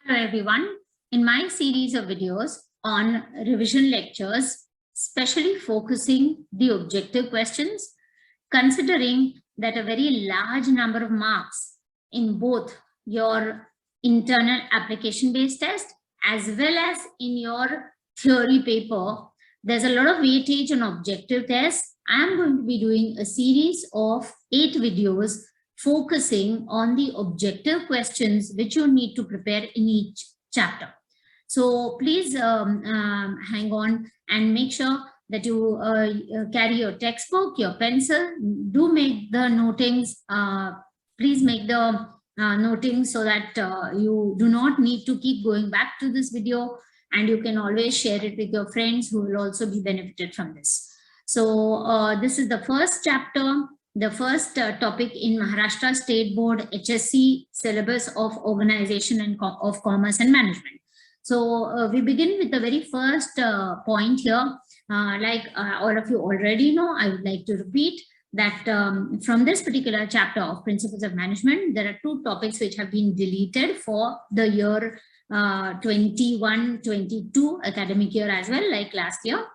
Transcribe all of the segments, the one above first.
Hello everyone. In my series of videos on revision lectures, especially focusing the objective questions, considering that a very large number of marks in both your internal application-based test as well as in your theory paper, there's a lot of weightage on objective tests. I'm going to be doing a series of 8 videos focusing on the objective questions which you need to prepare in each chapter. So please hang on and make sure that you carry your textbook, your pencil. Do make the notings. Please make the notings so that you do not need to keep going back to this video, and you can always share it with your friends who will also be benefited from this. So this is the first chapter, the first topic in Maharashtra State Board HSC syllabus of Organization and of Commerce and Management. So we begin with the very first point here. Like all of you already know, I would like to repeat that from this particular chapter of Principles of Management, there are 2 topics which have been deleted for the year 21-22 academic year as well, like last year.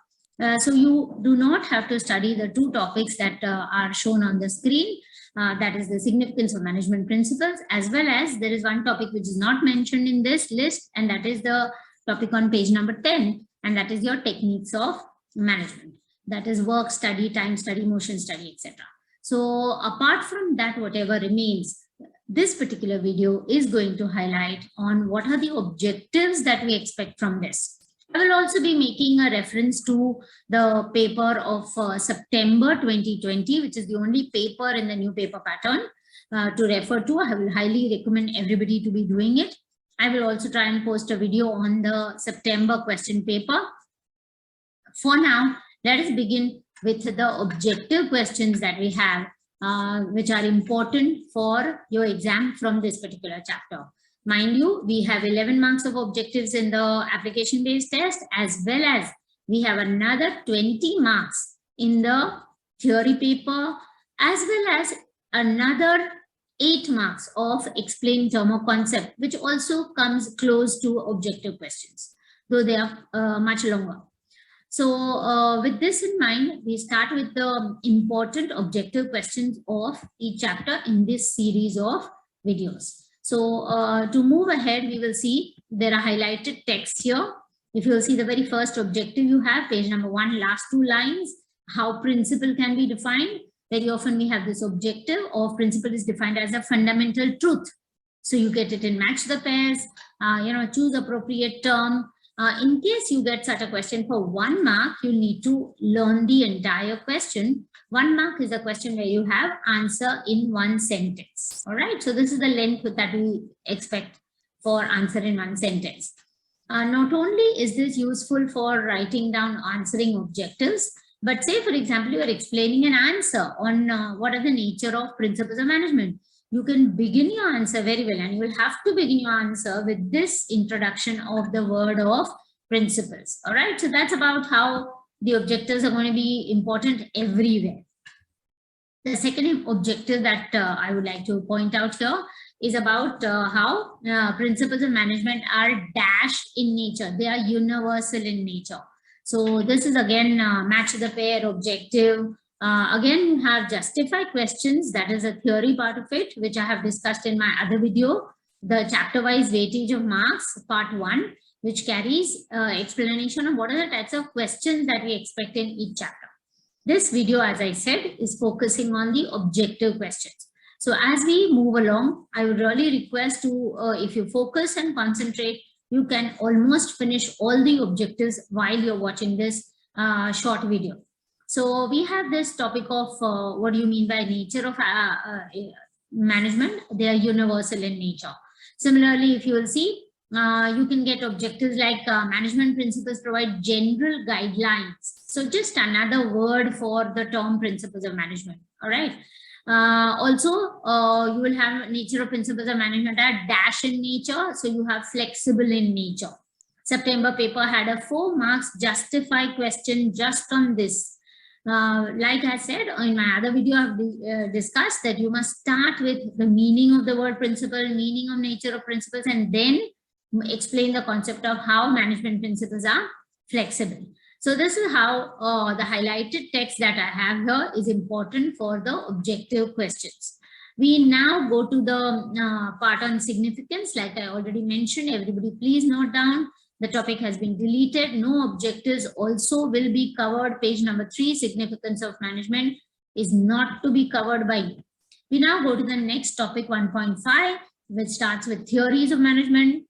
So you do not have to study the 2 topics that are shown on the screen. That is the significance of management principles, as well as there is one topic which is not mentioned in this list, and that is the topic on page number 10, and that is your techniques of management. That is work study, time study, motion study, etc. So apart from that, whatever remains, this particular video is going to highlight on what are the objectives that we expect from this. I will also be making a reference to the paper of September 2020, which is the only paper in the new paper pattern to refer to. I will highly recommend everybody to be doing it. I will also try and post a video on the September question paper. For now, let us begin with the objective questions that we have, which are important for your exam from this particular chapter. Mind you, we have 11 marks of objectives in the application-based test, as well as we have another 20 marks in the theory paper, as well as another 8 marks of explain term or concept, which also comes close to objective questions, though they are much longer. So with this in mind, we start with the important objective questions of each chapter in this series of videos. So to move ahead, we will see there are highlighted text here. If you will see the very first objective you have, page number 1, last 2 lines, how principle can be defined. Very often we have this objective of principle is defined as a fundamental truth. So you get it in match the pairs, choose appropriate term. In case you get such a question for 1 mark, you need to learn the entire question. 1 mark is a question where you have answer in 1 sentence. All right. So this is the length that we expect for answer in 1 sentence. Not only is this useful for writing down answering objectives, but say, for example, you are explaining an answer on what are the nature of principles of management. You can begin your answer very well, and you will have to begin your answer with this introduction of the word of principles. All right. So that's about how the objectives are going to be important everywhere. The second objective that I would like to point out here is about how principles of management are dash in nature. They are universal in nature. So this is again match the pair objective. Again, you have justify questions. That is a theory part of it, which I have discussed in my other video, the chapter-wise weightage of marks, part 1, which carries explanation of what are the types of questions that we expect in each chapter. This video, as I said, is focusing on the objective questions. So as we move along, I would really request to, if you focus and concentrate, you can almost finish all the objectives while you're watching this short video. So we have this topic of what do you mean by nature of management? They are universal in nature. Similarly, if you will see, you can get objectives like management principles provide general guidelines. So just another word for the term principles of management. All right. Also, you will have nature of principles of management are dash in nature. So you have flexible in nature. September paper had a 4 marks justify question just on this. Like I said in my other video, I've discussed that you must start with the meaning of the word principle, meaning of nature of principles, and then explain the concept of how management principles are flexible. So this is how the highlighted text that I have here is important for the objective questions. We now go to the part on significance. Like I already mentioned, everybody please note down, the topic has been deleted. No objectives also will be covered. Page number 3, significance of management is not to be covered by you. We now go to the next topic, 1.5, which starts with theories of management.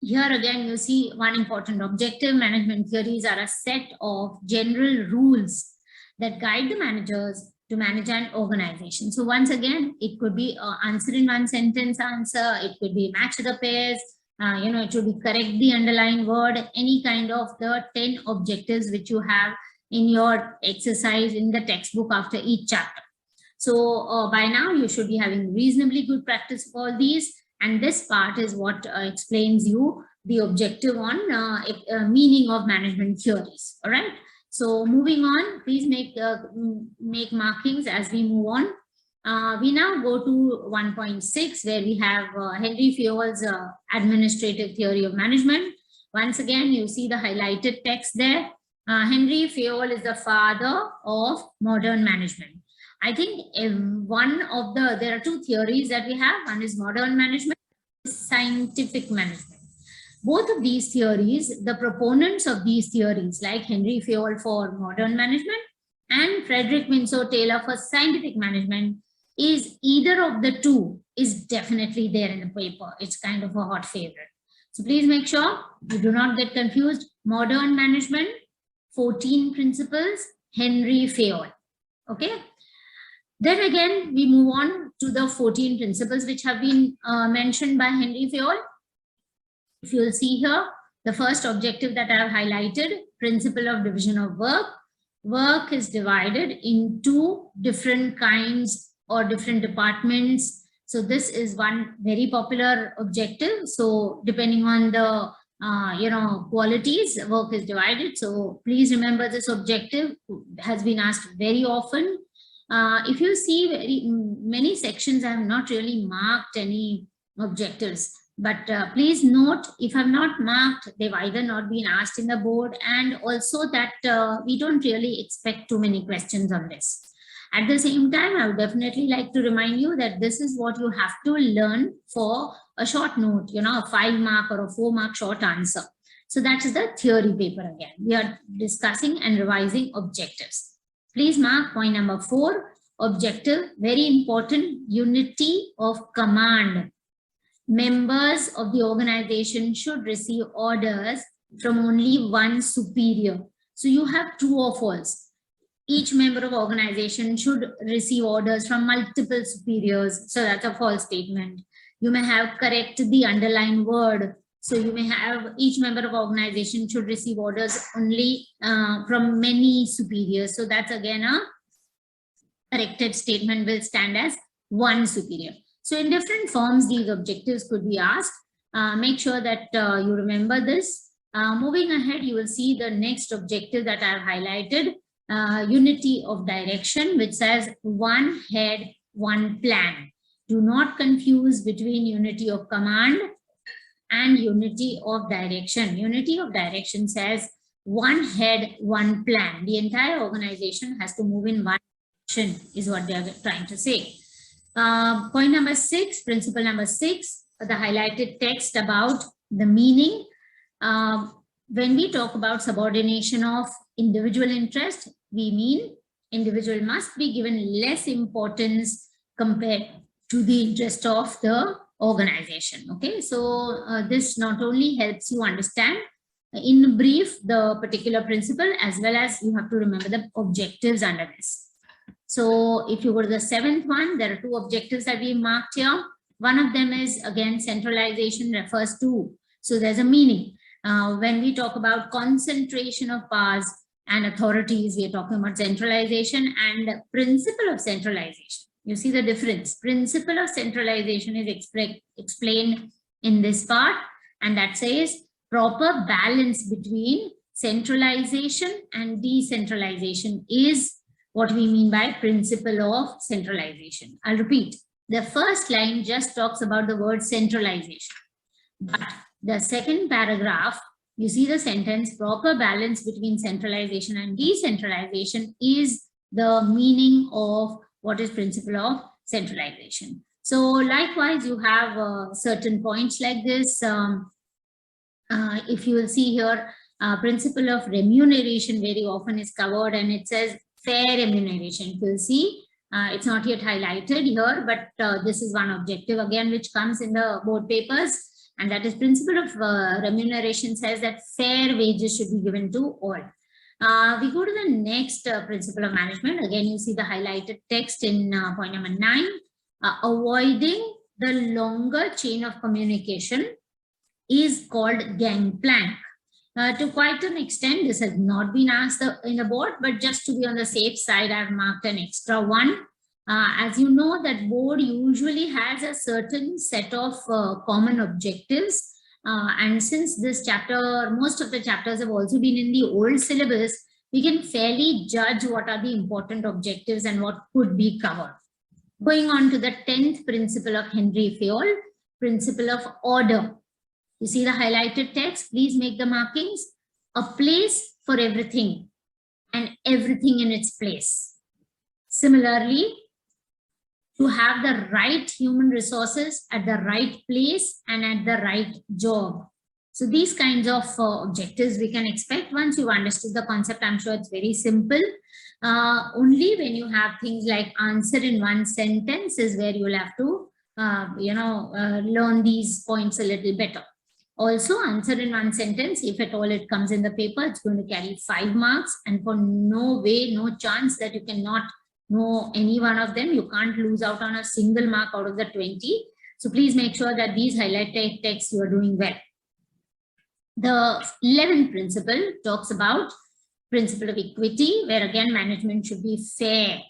Here again, you see one important objective. Management theories are a set of general rules that guide the managers to manage an organization. So once again, it could be answer in one sentence answer. It could be match the pairs. It should be correct the underlined word. Any kind of the 10 objectives which you have in your exercise in the textbook after each chapter. So by now, you should be having reasonably good practice of all these. And this part is what explains you the objective on meaning of management theories. All right. So moving on, please make markings as we move on. We now go to 1.6, where we have Henry Fayol's administrative theory of management. Once again, you see the highlighted text there. Henry Fayol is the father of modern management. I think there are two theories that we have. One is modern management, scientific management. Both of these theories, the proponents of these theories, like Henry Fayol for modern management and Frederick Taylor for scientific management, is either of the two is definitely there in the paper. It's kind of a hot favorite. So please make sure you do not get confused. Modern management, 14 principles, Henry Fayol. Okay. Then again, we move on to the 14 principles which have been mentioned by Henry Fayol. If you'll see here, the first objective that I have highlighted, principle of division of work. Work is divided into different kinds or different departments. So this is one very popular objective. So depending on the qualities, work is divided. So please remember this objective has been asked very often. If you see many sections, I have not really marked any objectives, but please note, if I'm not marked, they've either not been asked in the board, and also that we don't really expect too many questions on this. At the same time, I would definitely like to remind you that this is what you have to learn for a short note, a 5-mark or a 4-mark short answer. So that's the theory paper again. We are discussing and revising objectives. Please mark point number 4, objective, very important, unity of command. Members of the organization should receive orders from only one superior. So you have true or false. Each member of organization should receive orders from multiple superiors. So that's a false statement. You may have correct the underlined word. So you may have each member of organization should receive orders only from many superiors. So that's again a corrected statement, will stand as one superior. So in different forms, these objectives could be asked. Make sure that you remember this. Moving ahead, you will see the next objective that I have highlighted, unity of direction, which says one head, one plan. Do not confuse between unity of command and unity of direction. Unity of direction says one head, one plan. The entire organization has to move in one direction, is what they are trying to say. Point number 6, principle number 6, the highlighted text about the meaning. When we talk about subordination of individual interest, we mean individual must be given less importance compared to the interest of the organization. Okay, so this not only helps you understand in brief the particular principle, as well as you have to remember the objectives under this. So if you go to the 7th one, there are 2 objectives that we marked here. One of them is, again, centralization refers to, so there's a meaning. When we talk about concentration of powers and authorities, we are talking about centralization and principle of centralization. You see the difference. Principle of centralization is explained in this part, and that says proper balance between centralization and decentralization is what we mean by principle of centralization. I'll repeat. The first line just talks about the word centralization. But the second paragraph, you see the sentence, proper balance between centralization and decentralization is the meaning of what is principle of centralization. So likewise, you have certain points like this. If you will see here, principle of remuneration very often is covered, and it says fair remuneration. If you'll see, it's not yet highlighted here, but this is one objective again which comes in the board papers, and that is principle of remuneration says that fair wages should be given to all. We go to the next principle of management. Again, you see the highlighted text in point number 9, avoiding the longer chain of communication is called gangplank. To quite an extent, this has not been asked in the board, but just to be on the safe side, I've marked an extra one. As you know, that board usually has a certain set of common objectives. And since this chapter, most of the chapters have also been in the old syllabus, we can fairly judge what are the important objectives and what could be covered. Going on to the 10th principle of Henry Fayol, principle of order. You see the highlighted text, please make the markings. A place for everything and everything in its place. Similarly, to have the right human resources at the right place and at the right job. So these kinds of objectives we can expect. Once you've understood the concept, I'm sure it's very simple. Only when you have things like answer in one sentence is where you'll have to, learn these points a little better. Also, answer in one sentence, if at all it comes in the paper, it's going to carry 5 marks, and for no way, no chance that you cannot know any one of them. You can't lose out on a single mark out of the 20. So please make sure that these highlighted texts you are doing well. The 11th principle talks about principle of equity, where again management should be fair.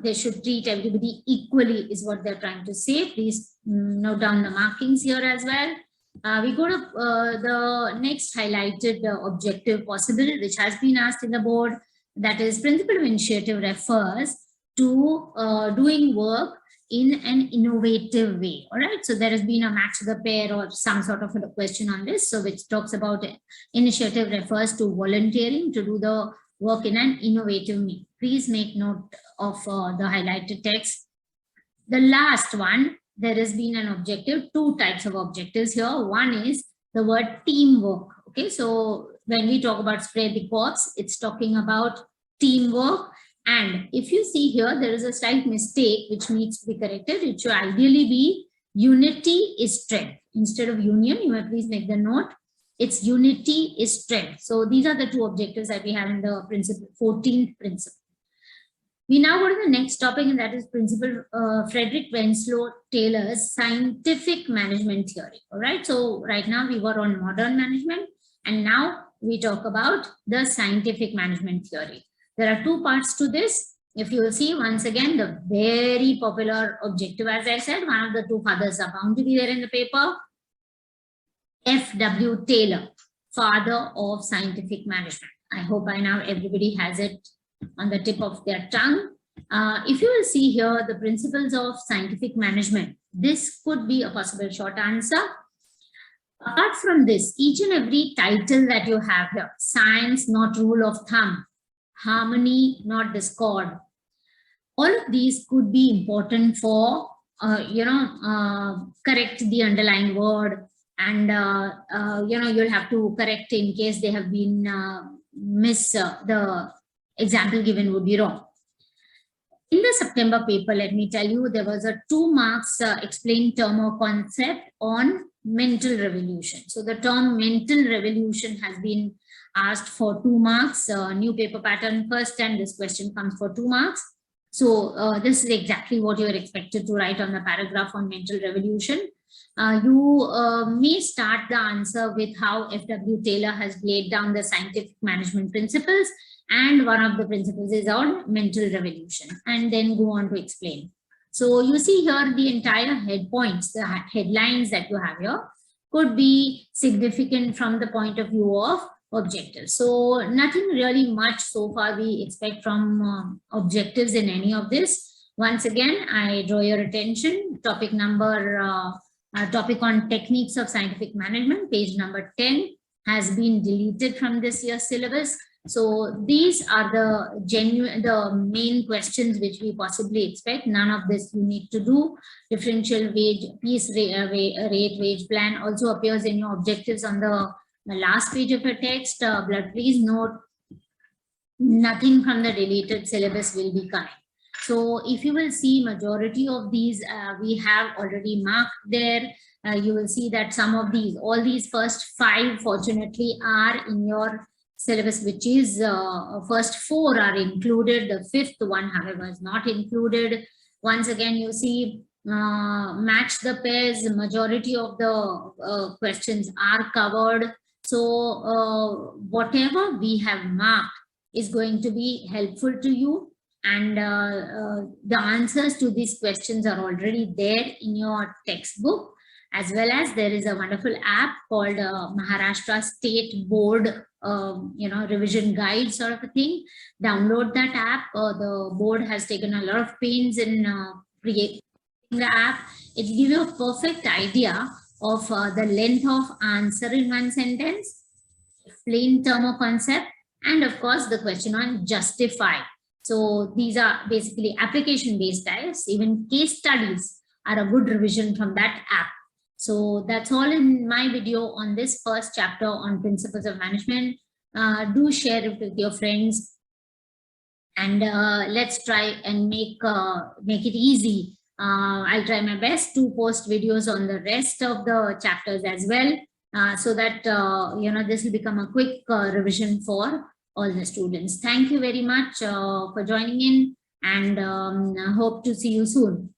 They should treat everybody equally is what they're trying to say. Please note down the markings here as well. We go to the next highlighted objective possible, which has been asked in the board. That is, principle of initiative refers to doing work in an innovative way. All right. So there has been a match the pair or some sort of a question on this. So which talks about initiative refers to volunteering to do the work in an innovative way. Please make note of the highlighted text. The last one, there has been an objective, 2 types of objectives here. One is the word teamwork. Okay, so when we talk about spread the corpse, it's talking about teamwork. And if you see here, there is a slight mistake which needs to be corrected. It should ideally be unity is strength. Instead of union, you may please make the note. It's unity is strength. So these are the 2 objectives that we have in the principle, 14th principle. We now go to the next topic, and that is principle Frederick Taylor's scientific management theory. All right. So right now we were on modern management, and now we talk about the scientific management theory. There are 2 parts to this. If you will see, once again, the very popular objective, as I said, one of the 2 fathers are bound to be there in the paper. F.W. Taylor, father of scientific management. I hope by now everybody has it on the tip of their tongue. If you will see here, the principles of scientific management, this could be a possible short answer. Apart from this, each and every title that you have here, science, not rule of thumb, harmony, not discord, all of these could be important for, correct the underlying word, and, you'll have to correct in case they have been the example given would be wrong. In the September paper, let me tell you, there was a 2 marks explained term or concept on mental revolution. So the term mental revolution has been asked for 2 marks, new paper pattern first, and this question comes for 2 marks. So this is exactly what you are expected to write on the paragraph on mental revolution. You may start the answer with how F.W. Taylor has laid down the scientific management principles, and one of the principles is on mental revolution, and then go on to explain. So you see here the entire head points, the headlines that you have here could be significant from the point of view of objectives. So nothing really much so far we expect from objectives in any of this. Once again, I draw your attention, topic number topic on techniques of scientific management, page number 10, has been deleted from this year's syllabus. So these are the main questions which we possibly expect. None of this you need to do. Differential wage, piece rate, wage plan also appears in your objectives on the last page of your text. But please note, nothing from the deleted syllabus will be coming. So if you will see, majority of these we have already marked there. You will see that some of these, all these first 5 fortunately are in your syllabus, which is first 4 are included. The 5th one, however, is not included. Once again, you see, match the pairs. Majority of the questions are covered. So whatever we have marked is going to be helpful to you. And the answers to these questions are already there in your textbook, as well as there is a wonderful app called Maharashtra State Board, revision guide sort of a thing. Download that app. The board has taken a lot of pains in creating the app. It will give you a perfect idea of the length of answer in one sentence, plain term or concept, and of course the question on justify. So these are basically application-based tests. Even case studies are a good revision from that app. So that's all in my video on this first chapter on principles of management. Do share it with your friends, and let's try and make it easy. I'll try my best to post videos on the rest of the chapters as well, so that this will become a quick revision for all the students. Thank you very much for joining in, and hope to see you soon.